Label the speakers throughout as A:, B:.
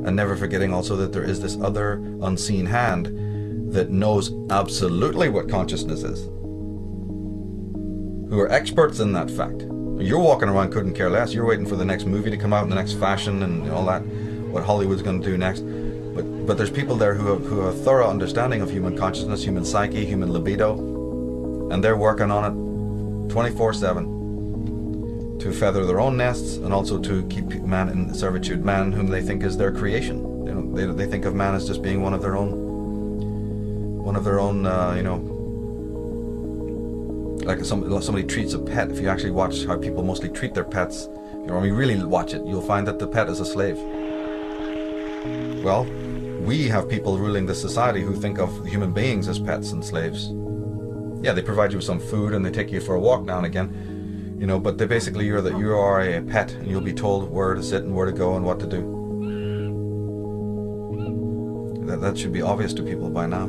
A: and never forgetting also that there is this other unseen hand that knows absolutely what consciousness is, who are experts in that fact. You're walking around couldn't care less. You're waiting for the next movie to come out and the next fashion and all that, what Hollywood's going to do next. But there's people there who have a thorough understanding of human consciousness, human psyche, human libido, and they're working on it 24/7 to feather their own nests and also to keep man in servitude, man whom they think is their creation. They think of man as just being one of their own, like somebody treats a pet. If you actually watch how people mostly treat their pets, when you really watch it, you'll find that the pet is a slave. Well, we have people ruling this society who think of human beings as pets and slaves. Yeah, they provide you with some food and they take you for a walk now and again, but they basically you are a pet and you'll be told where to sit and where to go and what to do. That should be obvious to people by now.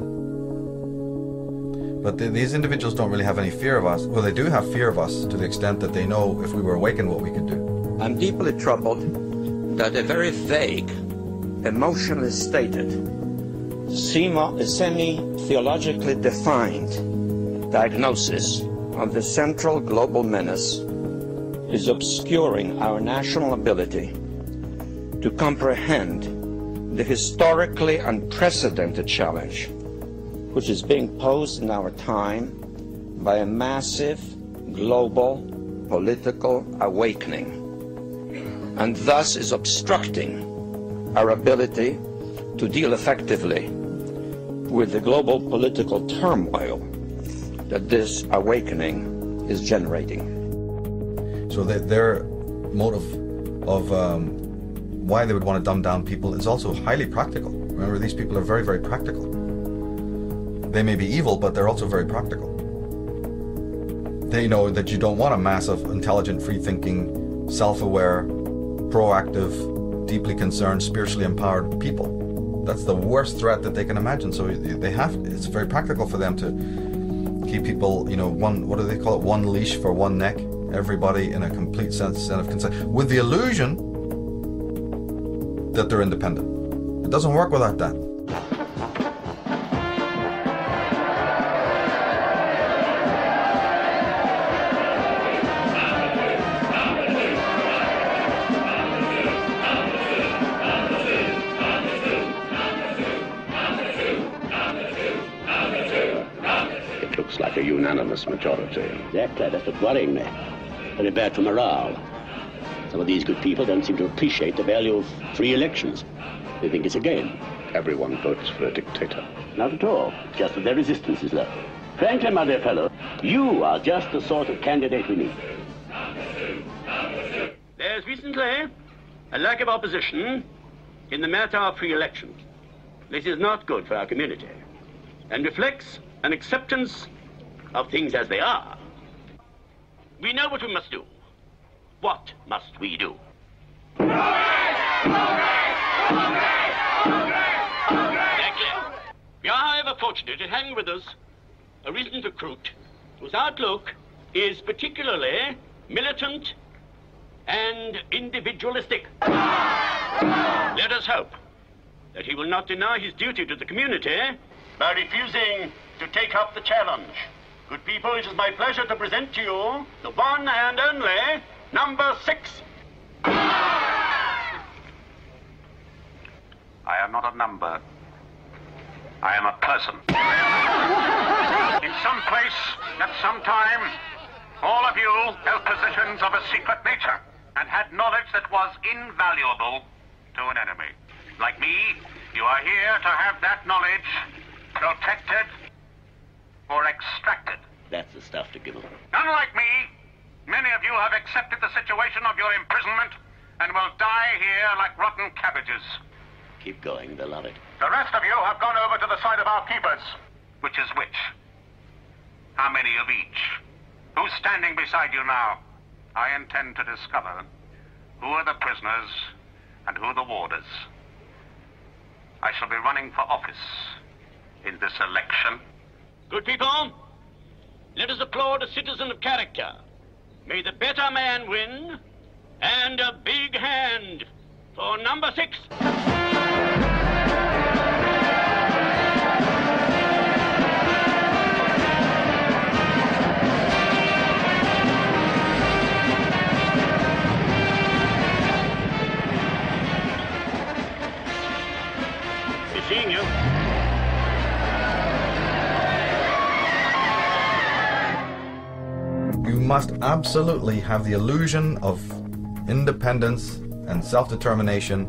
A: But these individuals don't really have any fear of us. Well, they do have fear of us to the extent that they know if we were awakened what we could do.
B: I'm deeply troubled that a very vague, emotionally stated, semi-theologically defined diagnosis of the central global menace is obscuring our national ability to comprehend the historically unprecedented challenge which is being posed in our time by a massive global political awakening, and thus is obstructing our ability to deal effectively with the global political turmoil that this awakening is generating.
A: So their motive of why they would want to dumb down people is also highly practical. Remember, these people are very, very practical. They may be evil, but they're also very practical. They know that you don't want a mass of intelligent, free-thinking, self-aware, proactive, deeply concerned, spiritually empowered people. That's the worst threat that they can imagine. So it's very practical for them to keep people, what do they call it? One leash for one neck. Everybody in a complete sense of consent, with the illusion that they're independent. It doesn't work without that.
C: Like a unanimous majority.
D: Exactly, that's what's worrying me. Very bad for morale. Some of these good people don't seem to appreciate the value of free elections. They think it's a game.
C: Everyone votes for a dictator.
D: Not at all. Just that their resistance is left. Frankly, my dear fellow, you are just the sort of candidate we need.
E: There's recently a lack of opposition in the matter of free elections. This is not good for our community and reflects an acceptance of things as they are. We know what we must do. What must we do? Exactly. We are, however, fortunate in having with us a recent recruit whose outlook is particularly militant and individualistic. Let us hope that he will not deny his duty to the community by refusing to take up the challenge. Good people, it is my pleasure to present to you the one and only number 6.
F: I am not a number. I am a person. In some place, at some time, all of you held positions of a secret nature and had knowledge that was invaluable to an enemy. Like me, you are here to have that knowledge protected or extracted.
D: That's the stuff to give them.
F: Unlike me, many of you have accepted the situation of your imprisonment and will die here like rotten cabbages.
D: Keep going, they'll love it.
F: The rest of you have gone over to the side of our keepers. Which is which? How many of each? Who's standing beside you now? I intend to discover who are the prisoners and who the warders. I shall be running for office in this election.
E: Good people, let us applaud a citizen of character. May the better man win, and a big hand for number 6.
A: You must absolutely have the illusion of independence and self-determination.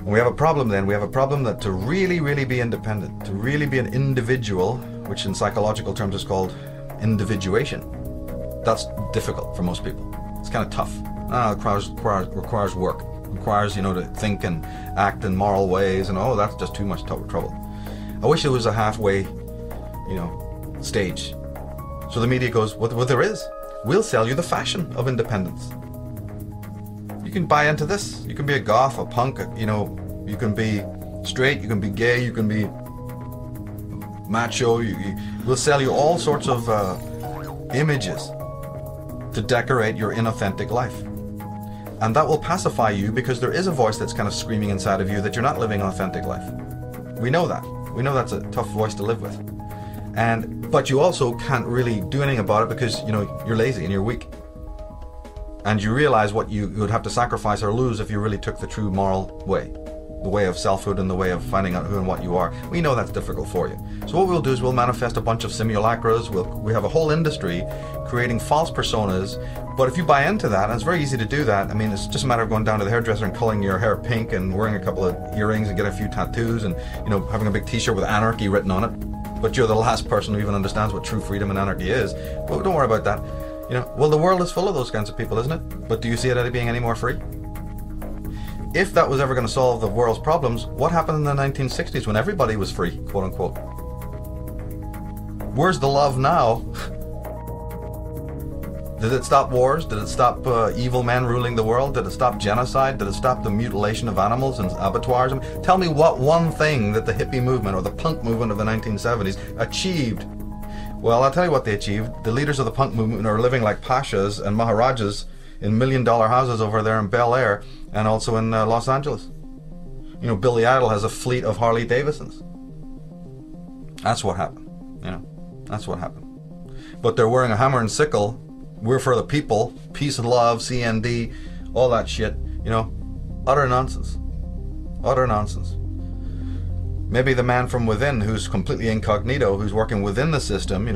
A: We have a problem then. We have a problem that to really, really be independent, to really be an individual, which in psychological terms is called individuation, that's difficult for most people. It's kind of tough. It requires work. It requires, to think and act in moral ways, and that's just too much trouble. I wish there was a halfway, stage. So the media goes, what there is. We'll sell you the fashion of independence. You can buy into this. You can be a goth, a punk, you can be straight, you can be gay, you can be macho. We'll sell you all sorts of images to decorate your inauthentic life. And that will pacify you, because there is a voice that's kind of screaming inside of you that you're not living an authentic life. We know that. We know that's a tough voice to live with. But you also can't really do anything about it because, you're lazy and you're weak. And you realize what you would have to sacrifice or lose if you really took the true moral way. The way of selfhood and the way of finding out who and what you are. We know that's difficult for you. So what we'll do is we'll manifest a bunch of simulacras. We have a whole industry creating false personas. But if you buy into that, and it's very easy to do that. I mean, it's just a matter of going down to the hairdresser and coloring your hair pink and wearing a couple of earrings and getting a few tattoos and, having a big t-shirt with anarchy written on it. But you're the last person who even understands what true freedom and anarchy is. But don't worry about that. Well, the world is full of those kinds of people, isn't it? But do you see it being any more free? If that was ever going to solve the world's problems, what happened in the 1960s when everybody was free, quote unquote? Where's the love now? Did it stop wars? Did it stop evil men ruling the world? Did it stop genocide? Did it stop the mutilation of animals and abattoirs? Tell me what one thing that the hippie movement or the punk movement of the 1970s achieved. Well, I'll tell you what they achieved. The leaders of the punk movement are living like pashas and maharajas in $1 million houses over there in Bel Air and also in Los Angeles. Billy Idol has a fleet of Harley Davidsons. That's what happened. That's what happened. But they're wearing a hammer and sickle. We're for the people, peace and love, CND, all that shit. Utter nonsense. Utter nonsense. Maybe the man from within who's completely incognito, who's working within the system,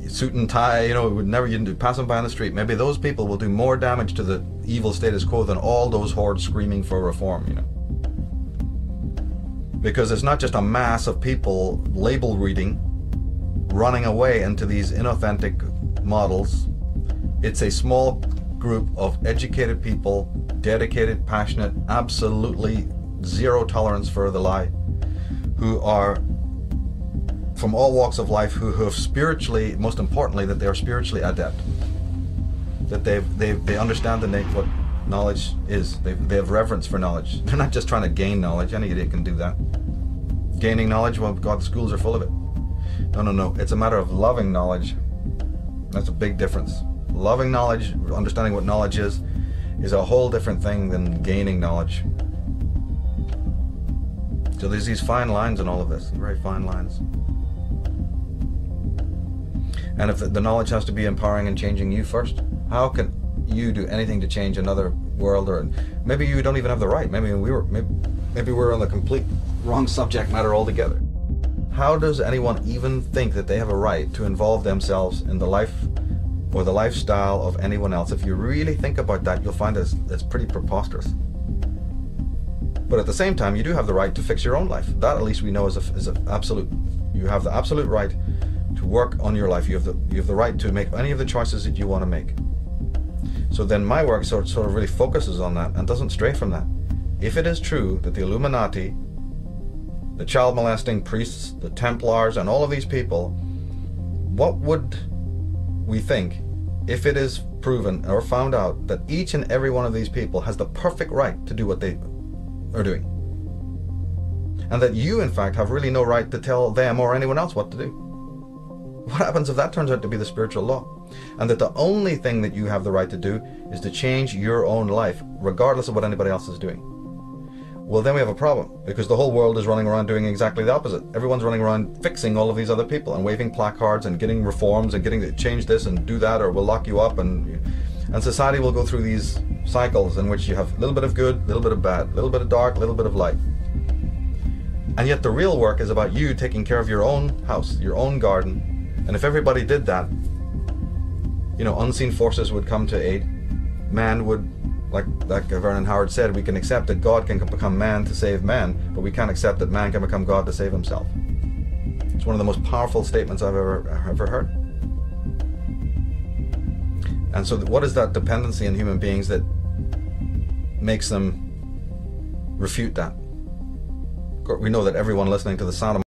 A: suit and tie, you'd pass them by on the street. Maybe those people will do more damage to the evil status quo than all those hordes screaming for reform, Because it's not just a mass of people label reading, running away into these inauthentic models. It's a small group of educated people, dedicated, passionate, absolutely zero tolerance for the lie, who are from all walks of life, who have spiritually, most importantly, that they are spiritually adept, that they understand what knowledge is. They have reverence for knowledge. They're not just trying to gain knowledge. Any idiot can do that. Gaining knowledge, well, God, the schools are full of it. No. It's a matter of loving knowledge. That's a big difference. Loving knowledge, understanding what knowledge is a whole different thing than gaining knowledge. So there's these fine lines in all of this, very fine lines. And if the knowledge has to be empowering and changing you first, how can you do anything to change another world? Or maybe you don't even have the right. Maybe we're on the complete wrong subject matter altogether. How does anyone even think that they have a right to involve themselves in the life or the lifestyle of anyone else? If you really think about that, you'll find it's pretty preposterous. But at the same time, you do have the right to fix your own life. That, at least, we know is an absolute. You have the absolute right to work on your life. You have the right to make any of the choices that you want to make. So then my work sort of really focuses on that and doesn't stray from that. If it is true that the Illuminati, the child molesting priests, the Templars, and all of these people, what would we think if it is proven or found out that each and every one of these people has the perfect right to do what they are doing, and that you in fact have really no right to tell them or anyone else what to do? What happens if that turns out to be the spiritual law, and that the only thing that you have the right to do is to change your own life regardless of what anybody else is doing? Well, then we have a problem, because the whole world is running around doing exactly the opposite. Everyone's running around fixing all of these other people and waving placards and getting reforms and getting to change this and do that, or we'll lock you up, and society will go through these cycles in which you have a little bit of good, a little bit of bad, a little bit of dark, a little bit of light. And yet the real work is about you taking care of your own house, your own garden. And if everybody did that, you know, unseen forces would come to aid. Man would, like Vernon Howard said, we can accept that God can become man to save man, but we can't accept that man can become God to save himself. It's one of the most powerful statements I've ever heard. And so what is that dependency in human beings that makes them refute that? We know that everyone listening to the sound of